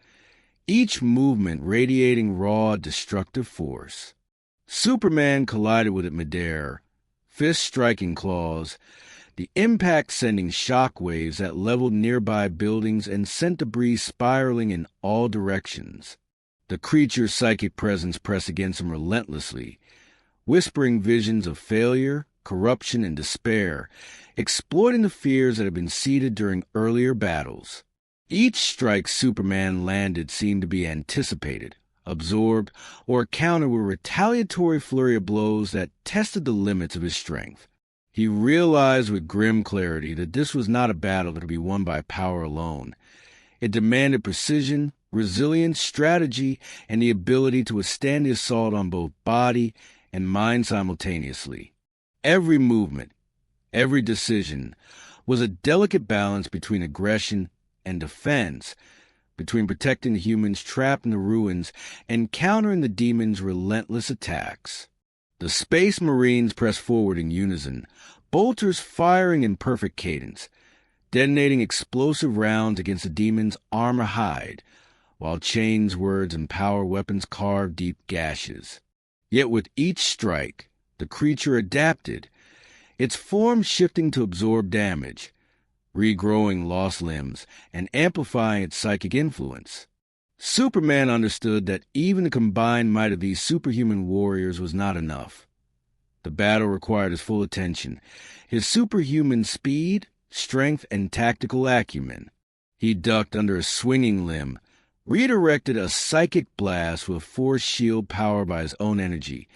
each movement radiating raw, destructive force. Superman collided with it midair, fists striking claws, the impact sending shock waves that leveled nearby buildings and sent debris spiraling in all directions. The creature's psychic presence pressed against him relentlessly, whispering visions of failure, corruption, and despair, exploiting the fears that had been seeded during earlier battles. Each strike Superman landed seemed to be anticipated, absorbed, or countered with a retaliatory flurry of blows that tested the limits of his strength. He realized with grim clarity that this was not a battle that could be won by power alone. It demanded precision, resilience, strategy, and the ability to withstand the assault on both body and mind simultaneously. Every movement, every decision, was a delicate balance between aggression and defense, between protecting the humans trapped in the ruins and countering the demon's relentless attacks. The Space Marines pressed forward in unison, bolters firing in perfect cadence, detonating explosive rounds against the demon's armor hide, while chains, words, and power weapons carved deep gashes. Yet with each strike, the creature adapted, its form shifting to absorb damage, regrowing lost limbs, and amplifying its psychic influence. Superman understood that even the combined might of these superhuman warriors was not enough. The battle required his full attention, his superhuman speed, strength, and tactical acumen. He ducked under a swinging limb, redirected a psychic blast with force shield powered by his own energy,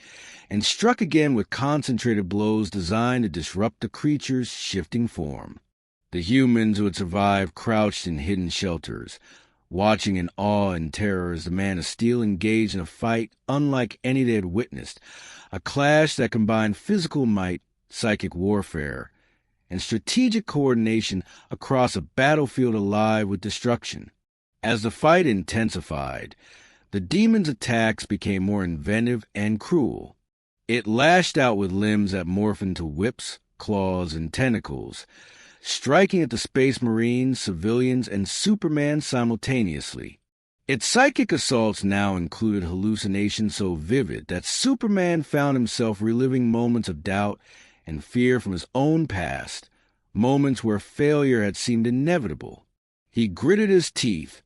and struck again with concentrated blows designed to disrupt the creature's shifting form. The humans who had survived crouched in hidden shelters, watching in awe and terror as the Man of Steel engaged in a fight unlike any they had witnessed, a clash that combined physical might, psychic warfare, and strategic coordination across a battlefield alive with destruction. As the fight intensified, the demon's attacks became more inventive and cruel. It lashed out with limbs that morphed into whips, claws, and tentacles, striking at the Space Marines, civilians, and Superman simultaneously. Its psychic assaults now included hallucinations so vivid that Superman found himself reliving moments of doubt and fear from his own past, moments where failure had seemed inevitable. He gritted his teeth,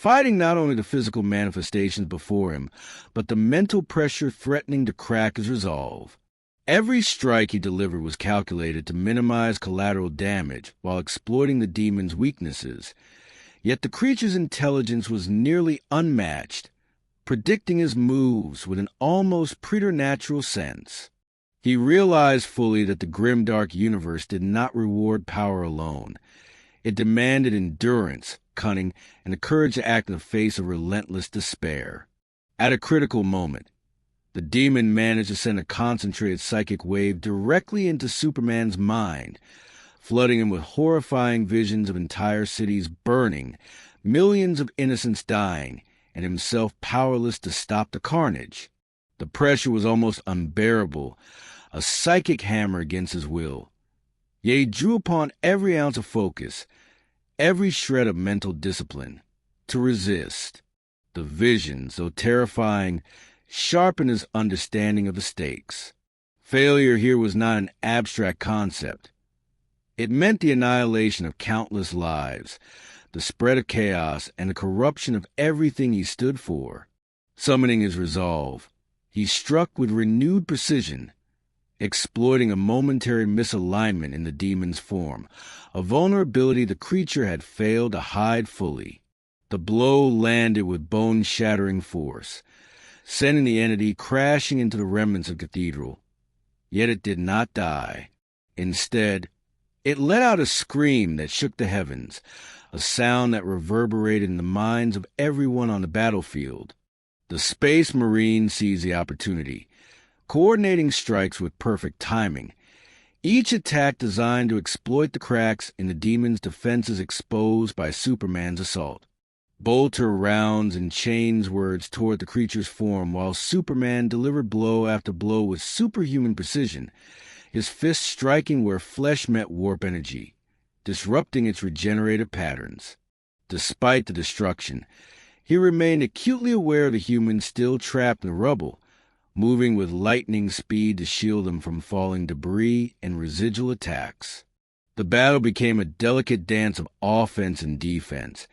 fighting not only the physical manifestations before him, but the mental pressure threatening to crack his resolve. Every strike he delivered was calculated to minimize collateral damage while exploiting the demon's weaknesses. Yet the creature's intelligence was nearly unmatched, predicting his moves with an almost preternatural sense. He realized fully that the grimdark universe did not reward power alone. It demanded endurance, cunning, and the courage to act in the face of relentless despair. At a critical moment, the demon managed to send a concentrated psychic wave directly into Superman's mind, flooding him with horrifying visions of entire cities burning, millions of innocents dying, and himself powerless to stop the carnage. The pressure was almost unbearable, a psychic hammer against his will. Yet he drew upon every ounce of focus, every shred of mental discipline, to resist. The visions, though terrifying, sharpened his understanding of the stakes. Failure here was not an abstract concept. It meant the annihilation of countless lives, the spread of chaos, and the corruption of everything he stood for. Summoning his resolve, he struck with renewed precision, exploiting a momentary misalignment in the demon's form, a vulnerability the creature had failed to hide fully. The blow landed with bone-shattering force, sending the entity crashing into the remnants of the cathedral. Yet it did not die. Instead, it let out a scream that shook the heavens, a sound that reverberated in the minds of everyone on the battlefield. The Space Marine seized the opportunity, coordinating strikes with perfect timing, each attack designed to exploit the cracks in the demon's defenses exposed by Superman's assault. Bolter rounds and chains words toward the creature's form while Superman delivered blow after blow with superhuman precision, his fists striking where flesh met warp energy, disrupting its regenerative patterns. Despite the destruction, he remained acutely aware of the humans still trapped in the rubble, moving with lightning speed to shield them from falling debris and residual attacks. The battle became a delicate dance of offense and defense,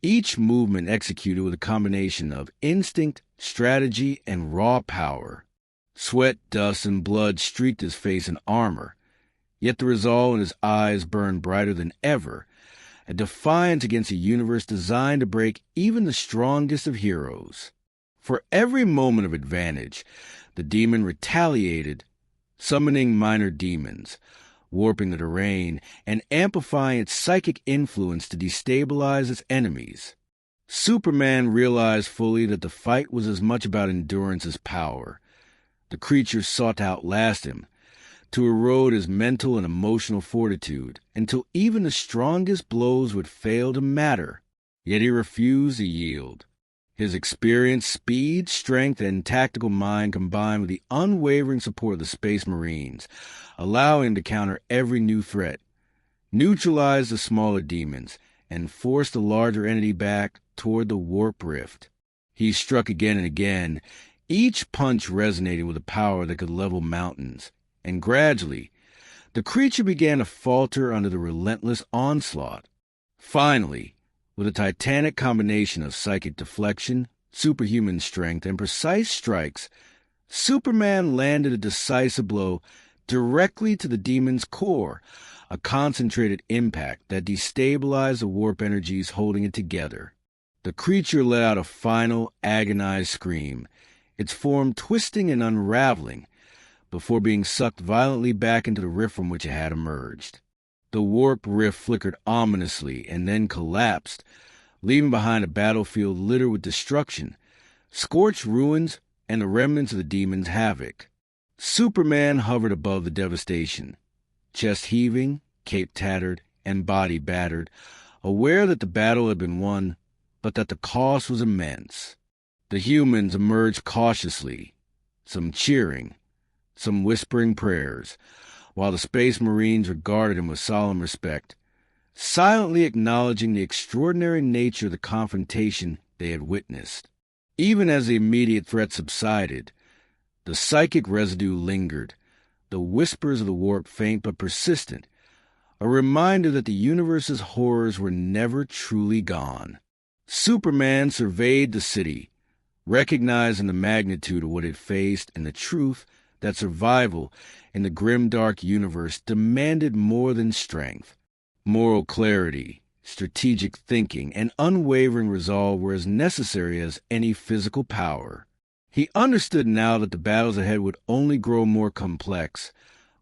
each movement executed with a combination of instinct, strategy, and raw power. Sweat, dust, and blood streaked his face and armor, yet the resolve in his eyes burned brighter than ever, a defiance against a universe designed to break even the strongest of heroes. For every moment of advantage, the demon retaliated, summoning minor demons, warping the terrain, and amplifying its psychic influence to destabilize its enemies. Superman realized fully that the fight was as much about endurance as power. The creature sought to outlast him, to erode his mental and emotional fortitude, until even the strongest blows would fail to matter. Yet he refused to yield. His experience, speed, strength, and tactical mind combined with the unwavering support of the Space Marines, allowing him to counter every new threat, neutralize the smaller demons, and force the larger entity back toward the warp rift. He struck again and again, each punch resonating with a power that could level mountains, and gradually, the creature began to falter under the relentless onslaught. Finally, with a titanic combination of psychic deflection, superhuman strength, and precise strikes, Superman landed a decisive blow directly to the demon's core, a concentrated impact that destabilized the warp energies holding it together. The creature let out a final, agonized scream, its form twisting and unraveling, before being sucked violently back into the rift from which it had emerged. The warp rift flickered ominously and then collapsed, leaving behind a battlefield littered with destruction, scorched ruins, and the remnants of the demon's havoc. Superman hovered above the devastation, chest heaving, cape tattered, and body battered, aware that the battle had been won, but that the cost was immense. The humans emerged cautiously, some cheering, some whispering prayers, while the Space Marines regarded him with solemn respect, silently acknowledging the extraordinary nature of the confrontation they had witnessed. Even as the immediate threat subsided, the psychic residue lingered, the whispers of the warp faint but persistent, a reminder that the universe's horrors were never truly gone. Superman surveyed the city, recognizing the magnitude of what it faced and the truth that survival in the grimdark universe demanded more than strength. Moral clarity, strategic thinking, and unwavering resolve were as necessary as any physical power. He understood now that the battles ahead would only grow more complex,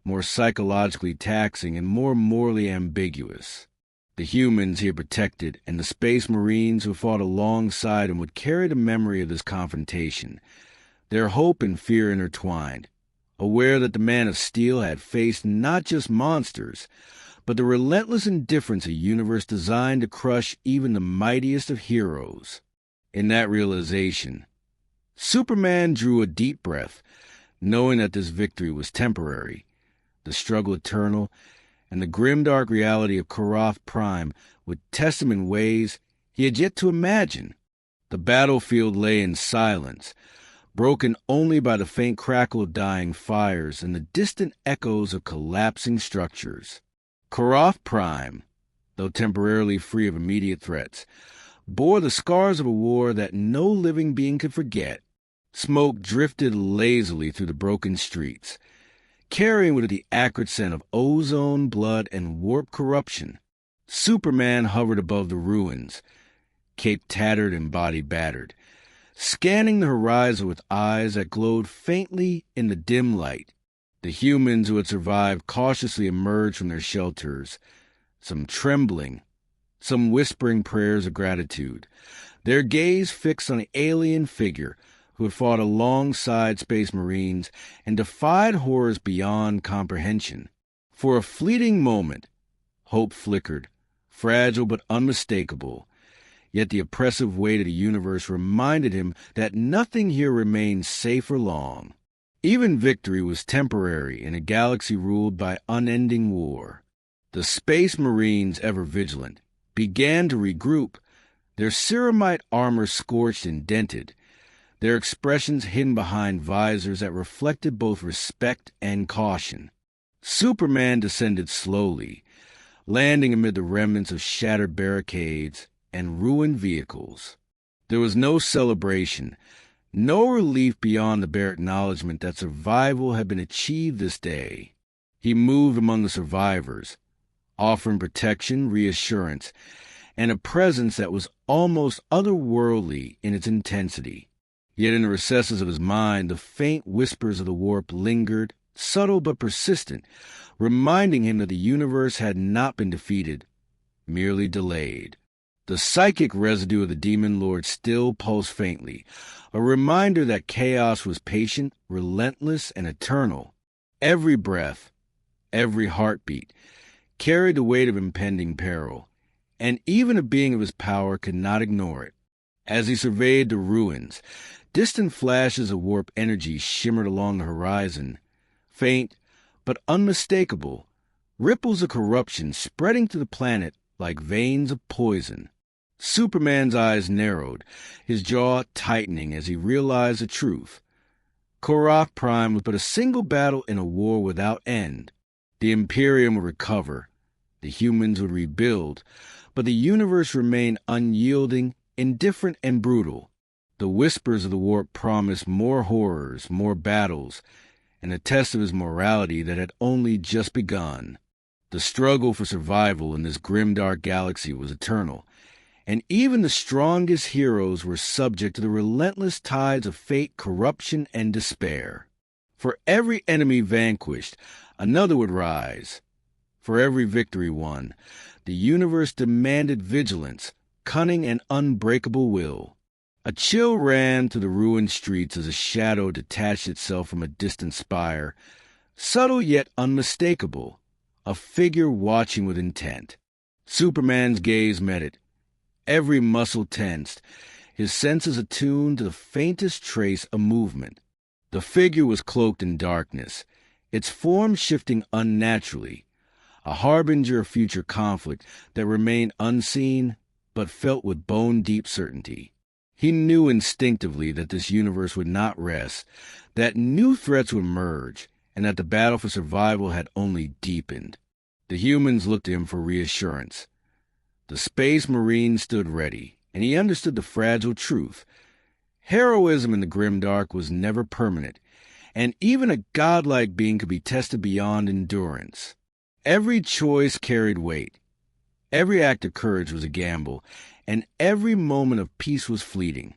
more psychologically taxing, and more morally ambiguous. The humans he had protected and the space marines who fought alongside him would carry the memory of this confrontation, their hope and fear intertwined, aware that the Man of Steel had faced not just monsters, but the relentless indifference a universe designed to crush even the mightiest of heroes. In that realization, Superman drew a deep breath, knowing that this victory was temporary, the struggle eternal, and the grimdark reality of Korrath Prime would test him in ways he had yet to imagine. The battlefield lay in silence, broken only by the faint crackle of dying fires and the distant echoes of collapsing structures. Korrath Prime, though temporarily free of immediate threats, bore the scars of a war that no living being could forget. Smoke drifted lazily through the broken streets, carrying with it the acrid scent of ozone, blood, and warped corruption. Superman hovered above the ruins, cape tattered and body battered, scanning the horizon with eyes that glowed faintly in the dim light. The humans who had survived cautiously emerged from their shelters, some trembling, some whispering prayers of gratitude, their gaze fixed on the alien figure who had fought alongside Space Marines and defied horrors beyond comprehension. For a fleeting moment, hope flickered, fragile but unmistakable, yet the oppressive weight of the universe reminded him that nothing here remained safe for long. Even victory was temporary in a galaxy ruled by unending war. The Space Marines, ever vigilant, began to regroup, their ceramite armor scorched and dented, their expressions hidden behind visors that reflected both respect and caution. Superman descended slowly, landing amid the remnants of shattered barricades and ruined vehicles. There was no celebration, no relief beyond the bare acknowledgement that survival had been achieved this day. He moved among the survivors, offering protection, reassurance, and a presence that was almost otherworldly in its intensity. Yet in the recesses of his mind, the faint whispers of the warp lingered, subtle but persistent, reminding him that the universe had not been defeated, merely delayed. The psychic residue of the Demon Lord still pulsed faintly, a reminder that chaos was patient, relentless, and eternal. Every breath, every heartbeat, carried the weight of impending peril, and even a being of his power could not ignore it. As he surveyed the ruins, distant flashes of warp energy shimmered along the horizon, faint but unmistakable, ripples of corruption spreading to the planet like veins of poison. Superman's eyes narrowed, his jaw tightening as he realized the truth. Korrath Prime was but a single battle in a war without end. The Imperium would recover, the humans would rebuild, but the universe remained unyielding, indifferent, and brutal. The whispers of the warp promised more horrors, more battles, and a test of his morality that had only just begun. The struggle for survival in this grimdark galaxy was eternal, and even the strongest heroes were subject to the relentless tides of fate, corruption, and despair. For every enemy vanquished, another would rise. For every victory won, the universe demanded vigilance, cunning, and unbreakable will. A chill ran through the ruined streets as a shadow detached itself from a distant spire, subtle yet unmistakable, a figure watching with intent. Superman's gaze met it, every muscle tensed, his senses attuned to the faintest trace of movement. The figure was cloaked in darkness, its form shifting unnaturally, a harbinger of future conflict that remained unseen but felt with bone-deep certainty. He knew instinctively that this universe would not rest, that new threats would emerge, and that the battle for survival had only deepened. The humans looked to him for reassurance. The Space Marines stood ready, and he understood the fragile truth. Heroism in the Grimdark was never permanent, and even a godlike being could be tested beyond endurance. Every choice carried weight. Every act of courage was a gamble, and every moment of peace was fleeting.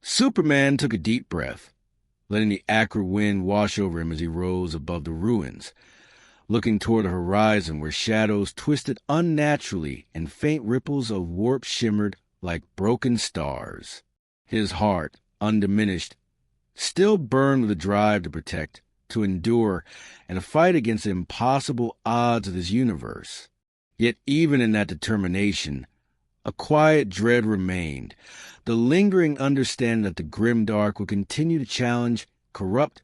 Superman took a deep breath, letting the acrid wind wash over him as he rose above the ruins, looking toward a horizon where shadows twisted unnaturally and faint ripples of warp shimmered like broken stars. His heart, undiminished, still burned with a drive to protect, to endure, and to fight against the impossible odds of this universe. Yet even in that determination, a quiet dread remained, the lingering understanding that the Grimdark would continue to challenge, corrupt,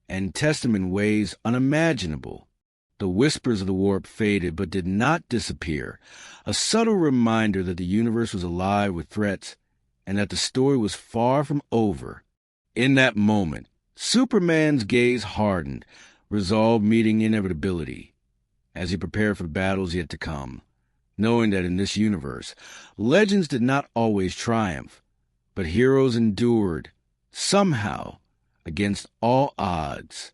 and test him in ways unimaginable. The whispers of the warp faded but did not disappear, a subtle reminder that the universe was alive with threats and that the story was far from over. In that moment, Superman's gaze hardened, resolve meeting inevitability, as he prepared for the battles yet to come, knowing that in this universe, legends did not always triumph, but heroes endured, somehow, against all odds.